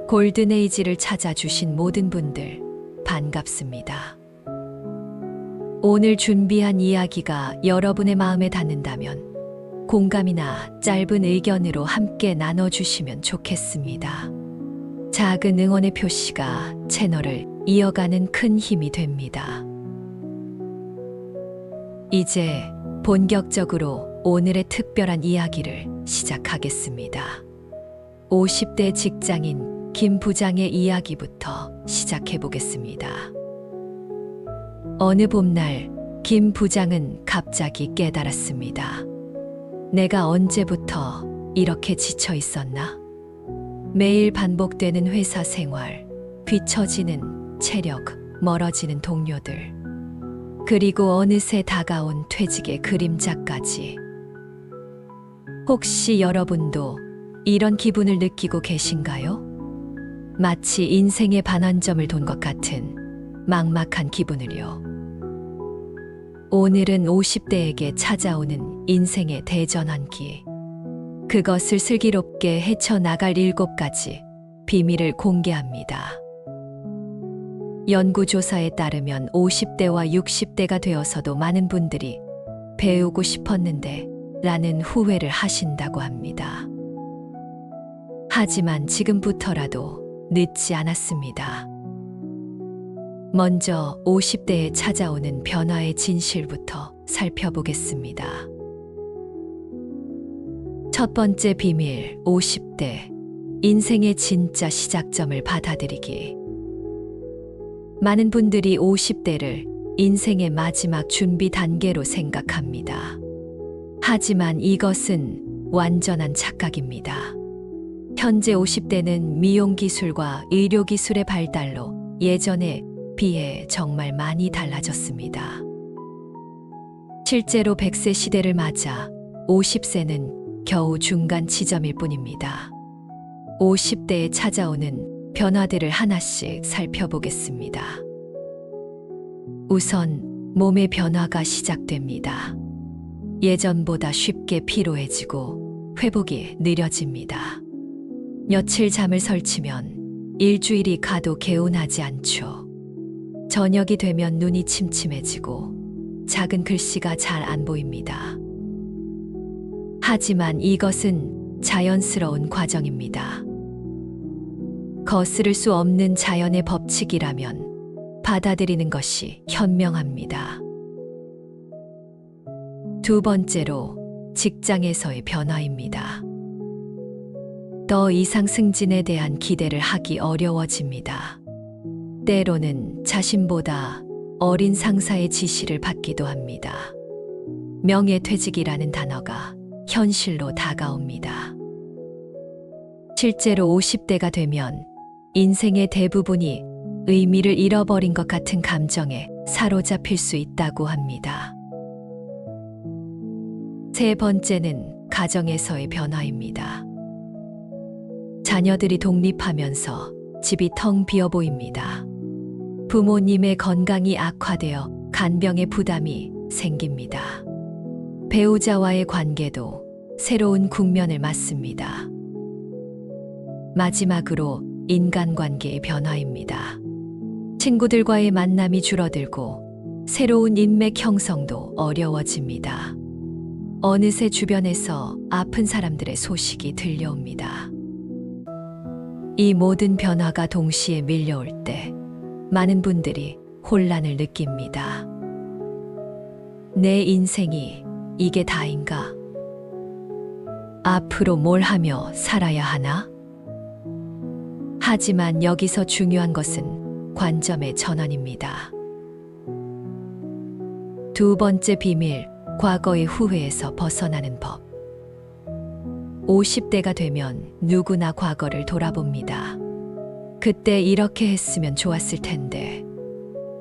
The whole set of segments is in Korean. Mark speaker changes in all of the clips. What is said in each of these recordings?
Speaker 1: 골든에이지를 찾아주신 모든 분들, 반갑습니다. 오늘 준비한 이야기가 여러분의 마음에 닿는다면 공감이나 짧은 의견으로 함께 나눠주시면 좋겠습니다. 작은 응원의 표시가 채널을 이어가는 큰 힘이 됩니다. 이제 본격적으로 오늘의 특별한 이야기를 시작하겠습니다. 50대 직장인 김 부장의 이야기부터 시작해 보겠습니다. 어느 봄날 김 부장은 갑자기 깨달았습니다. 내가 언제부터 이렇게 지쳐 있었나? 매일 반복되는 회사 생활, 뒤처지는 체력, 멀어지는 동료들, 그리고 어느새 다가온 퇴직의 그림자까지. 혹시 여러분도 이런 기분을 느끼고 계신가요? 마치 인생의 반환점을 돈 것 같은 막막한 기분을요. 오늘은 50대에게 찾아오는 인생의 대전환기, 그것을 슬기롭게 헤쳐나갈 7가지 비밀을 공개합니다. 연구조사에 따르면 50대와 60대가 되어서도 많은 분들이 배우고 싶었는데 라는 후회를 하신다고 합니다. 하지만 지금부터라도 늦지 않았습니다. 먼저 50대에 찾아오는 변화의 진실부터 살펴보겠습니다. 첫 번째 비밀, 50대, 인생의 진짜 시작점을 받아들이기. 많은 분들이 50대를 인생의 마지막 준비 단계로 생각합니다. 하지만 이것은 완전한 착각입니다. 현재 50대는 미용 기술과 의료 기술의 발달로 예전에 비해 정말 많이 달라졌습니다. 실제로 100세 시대를 맞아 50세는 겨우 중간 지점일 뿐입니다. 50대에 찾아오는 변화들을 하나씩 살펴보겠습니다. 우선 몸의 변화가 시작됩니다. 예전보다 쉽게 피로해지고 회복이 느려집니다. 며칠 잠을 설치면 일주일이 가도 개운하지 않죠. 저녁이 되면 눈이 침침해지고 작은 글씨가 잘 안 보입니다. 하지만 이것은 자연스러운 과정입니다. 거스를 수 없는 자연의 법칙이라면 받아들이는 것이 현명합니다. 두 번째로 직장에서의 변화입니다. 더 이상 승진에 대한 기대를 하기 어려워집니다. 때로는 자신보다 어린 상사의 지시를 받기도 합니다. 명예퇴직이라는 단어가 현실로 다가옵니다. 실제로 50대가 되면 인생의 대부분이 의미를 잃어버린 것 같은 감정에 사로잡힐 수 있다고 합니다. 세 번째는 가정에서의 변화입니다. 자녀들이 독립하면서 집이 텅 비어 보입니다. 부모님의 건강이 악화되어 간병의 부담이 생깁니다. 배우자와의 관계도 새로운 국면을 맞습니다. 마지막으로 인간관계의 변화입니다. 친구들과의 만남이 줄어들고 새로운 인맥 형성도 어려워집니다. 어느새 주변에서 아픈 사람들의 소식이 들려옵니다. 이 모든 변화가 동시에 밀려올 때 많은 분들이 혼란을 느낍니다. 내 인생이 이게 다인가? 앞으로 뭘 하며 살아야 하나? 하지만 여기서 중요한 것은 관점의 전환입니다. 두 번째 비밀, 과거의 후회에서 벗어나는 법. 50대가 되면 누구나 과거를 돌아봅니다. 그때 이렇게 했으면 좋았을 텐데,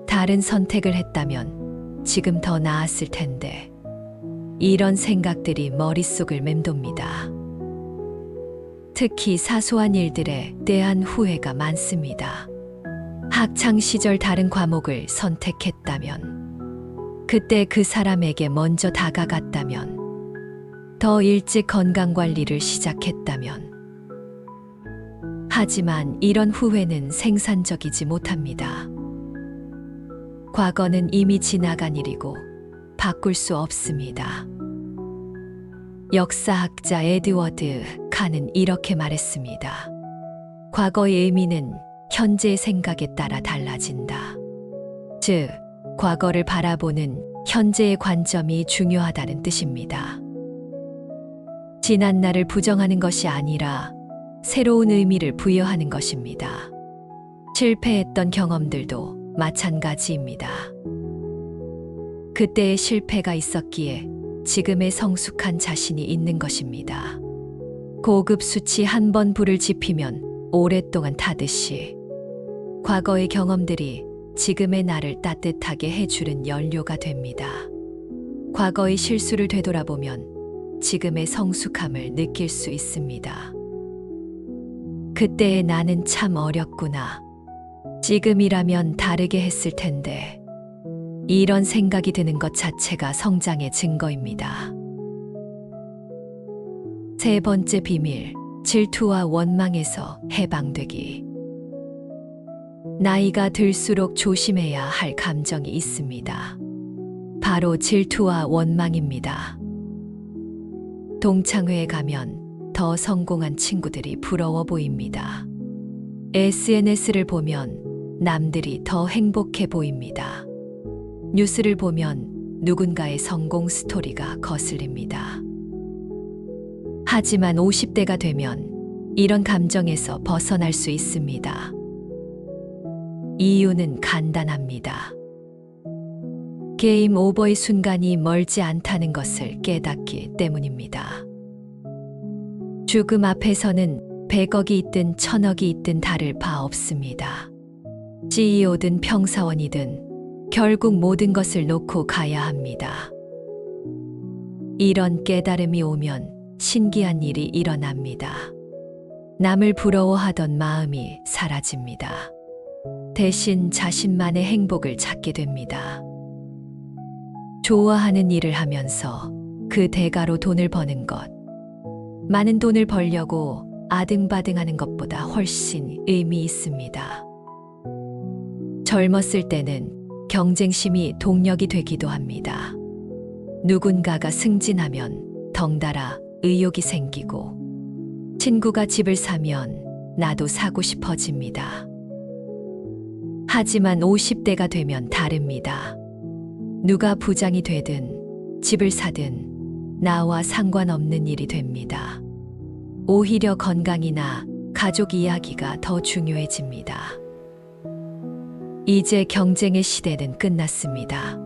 Speaker 1: 다른 선택을 했다면 지금 더 나았을 텐데, 이런 생각들이 머릿속을 맴돕니다. 특히 사소한 일들에 대한 후회가 많습니다. 학창 시절 다른 과목을 선택했다면, 그때 그 사람에게 먼저 다가갔다면, 더 일찍 건강관리를 시작했다면, 하지만 이런 후회는 생산적이지 못합니다. 과거는 이미 지나간 일이고 바꿀 수 없습니다. 역사학자 에드워드 칸은 이렇게 말했습니다. 과거의 의미는 현재의 생각에 따라 달라진다. 즉, 과거를 바라보는 현재의 관점이 중요하다는 뜻입니다. 지난 날을 부정하는 것이 아니라 새로운 의미를 부여하는 것입니다. 실패했던 경험들도 마찬가지입니다. 그때의 실패가 있었기에 지금의 성숙한 자신이 있는 것입니다. 고급 숯이 한 번 불을 지피면 오랫동안 타듯이 과거의 경험들이 지금의 나를 따뜻하게 해주는 연료가 됩니다. 과거의 실수를 되돌아보면 지금의 성숙함을 느낄 수 있습니다. 그때의 나는 참 어렸구나. 지금이라면 다르게 했을 텐데. 이런 생각이 드는 것 자체가 성장의 증거입니다. 세 번째 비밀, 질투와 원망에서 해방되기. 나이가 들수록 조심해야 할 감정이 있습니다. 바로 질투와 원망입니다. 동창회에 가면 더 성공한 친구들이 부러워 보입니다. SNS를 보면 남들이 더 행복해 보입니다. 뉴스를 보면 누군가의 성공 스토리가 거슬립니다. 하지만 50대가 되면 이런 감정에서 벗어날 수 있습니다. 이유는 간단합니다. 게임 오버의 순간이 멀지 않다는 것을 깨닫기 때문입니다. 죽음 앞에서는 100억이 있든 1000억이 있든 다를 바 없습니다. CEO든 평사원이든 결국 모든 것을 놓고 가야 합니다. 이런 깨달음이 오면 신기한 일이 일어납니다. 남을 부러워하던 마음이 사라집니다. 대신 자신만의 행복을 찾게 됩니다. 좋아하는 일을 하면서 그 대가로 돈을 버는 것, 많은 돈을 벌려고 아등바등하는 것보다 훨씬 의미 있습니다. 젊었을 때는 경쟁심이 동력이 되기도 합니다. 누군가가 승진하면 덩달아 의욕이 생기고, 친구가 집을 사면 나도 사고 싶어집니다. 하지만 50대가 되면 다릅니다. 누가 부장이 되든 집을 사든 나와 상관없는 일이 됩니다. 오히려 건강이나 가족 이야기가 더 중요해집니다. 이제 경쟁의 시대는 끝났습니다.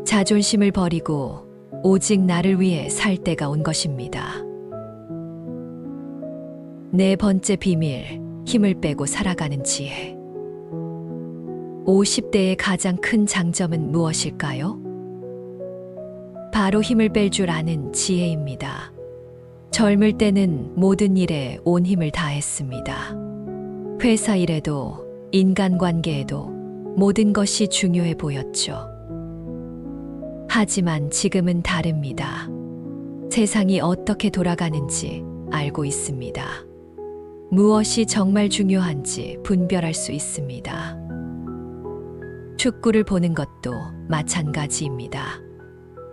Speaker 1: 자존심을 버리고 오직 나를 위해 살 때가 온 것입니다. 네 번째 비밀, 힘을 빼고 살아가는 지혜. 50대의 가장 큰 장점은 무엇일까요? 바로 힘을 뺄 줄 아는 지혜입니다. 젊을 때는 모든 일에 온 힘을 다했습니다. 회사 일에도 인간관계에도 모든 것이 중요해 보였죠. 하지만 지금은 다릅니다. 세상이 어떻게 돌아가는지 알고 있습니다. 무엇이 정말 중요한지 분별할 수 있습니다. 축구를 보는 것도 마찬가지입니다.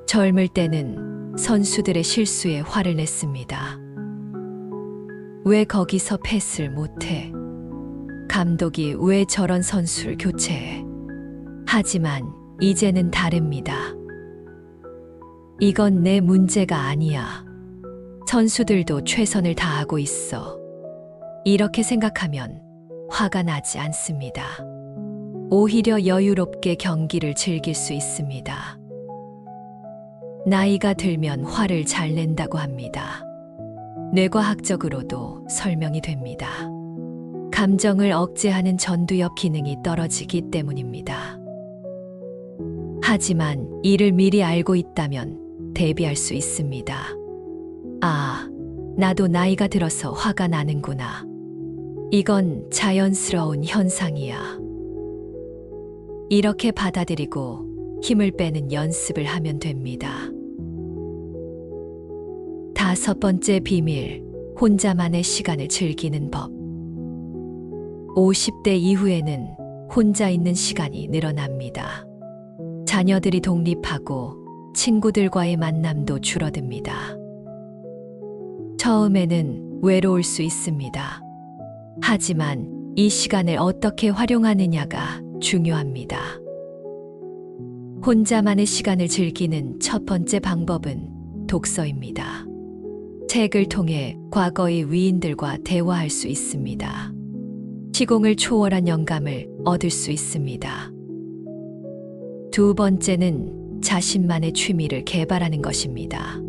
Speaker 1: 젊을 때는 선수들의 실수에 화를 냈습니다. 왜 거기서 패스를 못해? 감독이 왜 저런 선수를 교체해? 하지만 이제는 다릅니다. 이건 내 문제가 아니야. 선수들도 최선을 다하고 있어. 이렇게 생각하면 화가 나지 않습니다. 오히려 여유롭게 경기를 즐길 수 있습니다. 나이가 들면 화를 잘 낸다고 합니다. 뇌과학적으로도 설명이 됩니다. 감정을 억제하는 전두엽 기능이 떨어지기 때문입니다. 하지만 이를 미리 알고 있다면 대비할 수 있습니다. 아, 나도 나이가 들어서 화가 나는구나. 이건 자연스러운 현상이야. 이렇게 받아들이고 힘을 빼는 연습을 하면 됩니다. 다섯 번째 비밀, 혼자만의 시간을 즐기는 법. 50대 이후에는 혼자 있는 시간이 늘어납니다. 자녀들이 독립하고 친구들과의 만남도 줄어듭니다. 처음에는 외로울 수 있습니다. 하지만 이 시간을 어떻게 활용하느냐가 중요합니다. 혼자만의 시간을 즐기는 첫 번째 방법은 독서입니다. 책을 통해 과거의 위인들과 대화할 수 있습니다. 시공을 초월한 영감을 얻을 수 있습니다. 두 번째는 자신만의 취미를 개발하는 것입니다.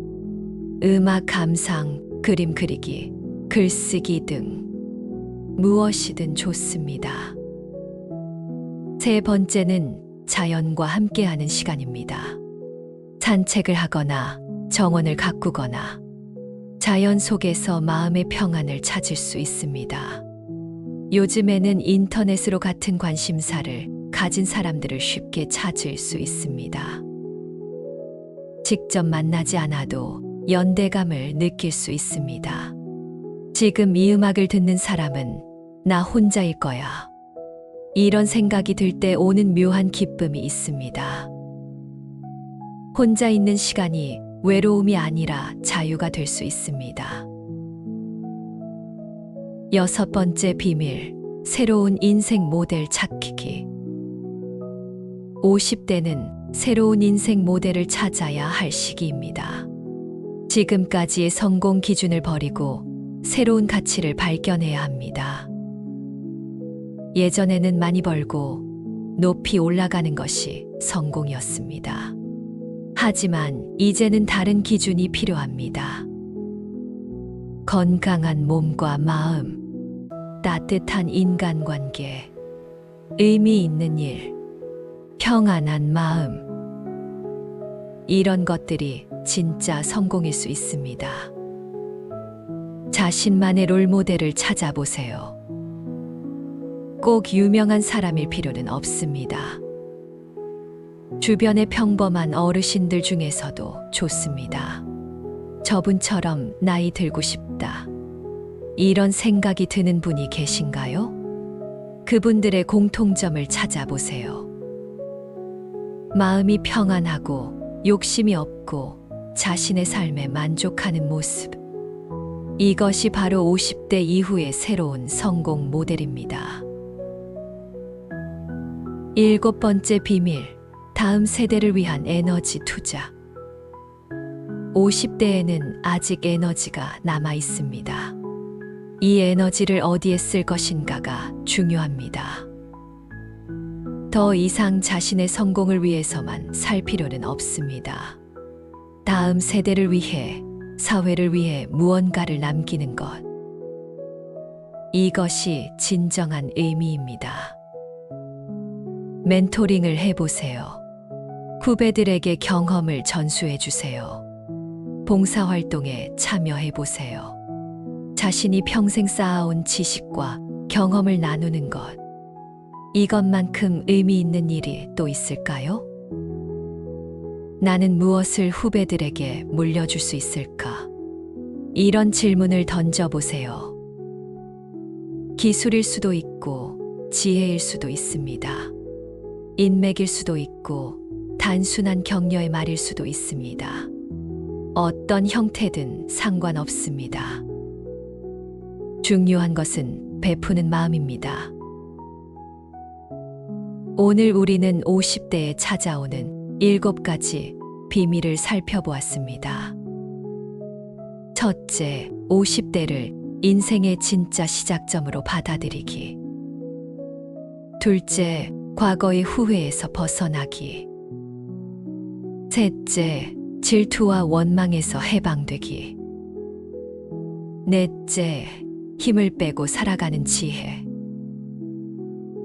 Speaker 1: 음악 감상, 그림 그리기, 글쓰기 등 무엇이든 좋습니다. 세 번째는 자연과 함께하는 시간입니다. 산책을 하거나 정원을 가꾸거나 자연 속에서 마음의 평안을 찾을 수 있습니다. 요즘에는 인터넷으로 같은 관심사를 가진 사람들을 쉽게 찾을 수 있습니다. 직접 만나지 않아도 연대감을 느낄 수 있습니다. 지금 이 음악을 듣는 사람은 나 혼자일 거야. 이런 생각이 들 때 오는 묘한 기쁨이 있습니다. 혼자 있는 시간이 외로움이 아니라 자유가 될 수 있습니다. 여섯 번째 비밀, 새로운 인생 모델 찾기. 50대는 새로운 인생 모델을 찾아야 할 시기입니다. 지금까지의 성공 기준을 버리고 새로운 가치를 발견해야 합니다. 예전에는 많이 벌고 높이 올라가는 것이 성공이었습니다. 하지만 이제는 다른 기준이 필요합니다. 건강한 몸과 마음, 따뜻한 인간관계, 의미 있는 일, 평안한 마음. 이런 것들이 진짜 성공일 수 있습니다. 자신만의 롤모델을 찾아보세요. 꼭 유명한 사람일 필요는 없습니다. 주변의 평범한 어르신들 중에서도 좋습니다. 저분처럼 나이 들고 싶다. 이런 생각이 드는 분이 계신가요? 그분들의 공통점을 찾아보세요. 마음이 평안하고 욕심이 없고 자신의 삶에 만족하는 모습. 이것이 바로 50대 이후의 새로운 성공 모델입니다. 일곱 번째 비밀, 다음 세대를 위한 에너지 투자. 50대에는 아직 에너지가 남아 있습니다. 이 에너지를 어디에 쓸 것인가가 중요합니다. 더 이상 자신의 성공을 위해서만 살 필요는 없습니다. 다음 세대를 위해, 사회를 위해 무언가를 남기는 것. 이것이 진정한 의미입니다. 멘토링을 해보세요. 후배들에게 경험을 전수해 주세요. 봉사활동에 참여해 보세요. 자신이 평생 쌓아온 지식과 경험을 나누는 것. 이것만큼 의미 있는 일이 또 있을까요? 나는 무엇을 후배들에게 물려줄 수 있을까? 이런 질문을 던져보세요. 기술일 수도 있고, 지혜일 수도 있습니다. 인맥일 수도 있고, 단순한 격려의 말일 수도 있습니다. 어떤 형태든 상관없습니다. 중요한 것은 베푸는 마음입니다. 오늘 우리는 50대에 찾아오는 7가지 비밀을 살펴보았습니다. 첫째, 50대를 인생의 진짜 시작점으로 받아들이기. 둘째, 과거의 후회에서 벗어나기. 셋째, 질투와 원망에서 해방되기. 넷째, 힘을 빼고 살아가는 지혜.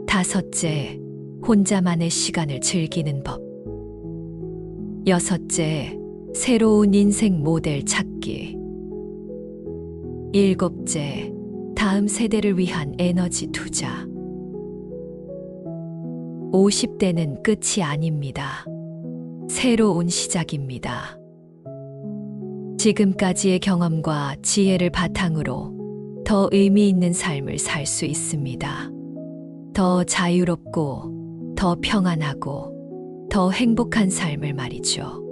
Speaker 1: 다섯째, 혼자만의 시간을 즐기는 법. 여섯째, 새로운 인생 모델 찾기. 일곱째, 다음 세대를 위한 에너지 투자. 50대는 끝이 아닙니다. 새로운 시작입니다. 지금까지의 경험과 지혜를 바탕으로 더 의미 있는 삶을 살 수 있습니다. 더 자유롭고, 더 평안하고, 더 행복한 삶을 말이죠.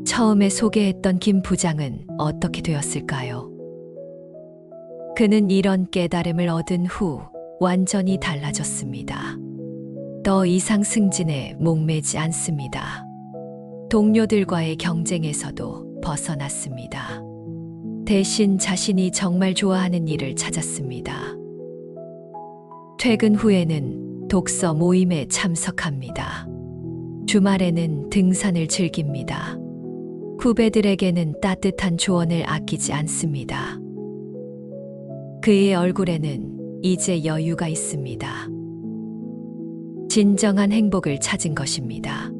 Speaker 1: 처음에 소개했던 김 부장은 어떻게 되었을까요? 그는 이런 깨달음을 얻은 후 완전히 달라졌습니다. 더 이상 승진에 목매지 않습니다. 동료들과의 경쟁에서도 벗어났습니다. 대신 자신이 정말 좋아하는 일을 찾았습니다. 퇴근 후에는 독서 모임에 참석합니다. 주말에는 등산을 즐깁니다. 후배들에게는 따뜻한 조언을 아끼지 않습니다. 그의 얼굴에는 이제 여유가 있습니다. 진정한 행복을 찾은 것입니다.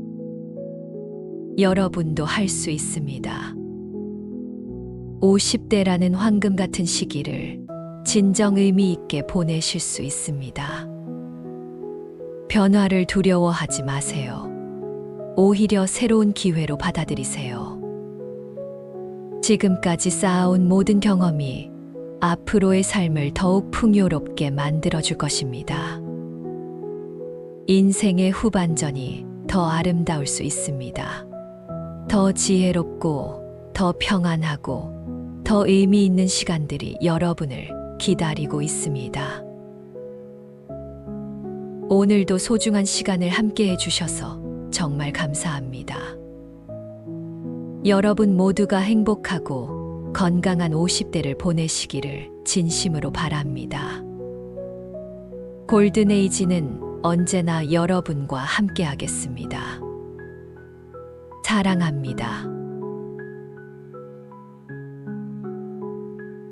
Speaker 1: 여러분도 할 수 있습니다. 50대라는 황금 같은 시기를 진정 의미 있게 보내실 수 있습니다. 변화를 두려워하지 마세요. 오히려 새로운 기회로 받아들이세요. 지금까지 쌓아온 모든 경험이 앞으로의 삶을 더욱 풍요롭게 만들어줄 것입니다. 인생의 후반전이 더 아름다울 수 있습니다. 더 지혜롭고, 더 평안하고, 더 의미 있는 시간들이 여러분을 기다리고 있습니다. 오늘도 소중한 시간을 함께 해주셔서 정말 감사합니다. 여러분 모두가 행복하고 건강한 50대를 보내시기를 진심으로 바랍니다. 골든에이지는 언제나 여러분과 함께하겠습니다. 사랑합니다.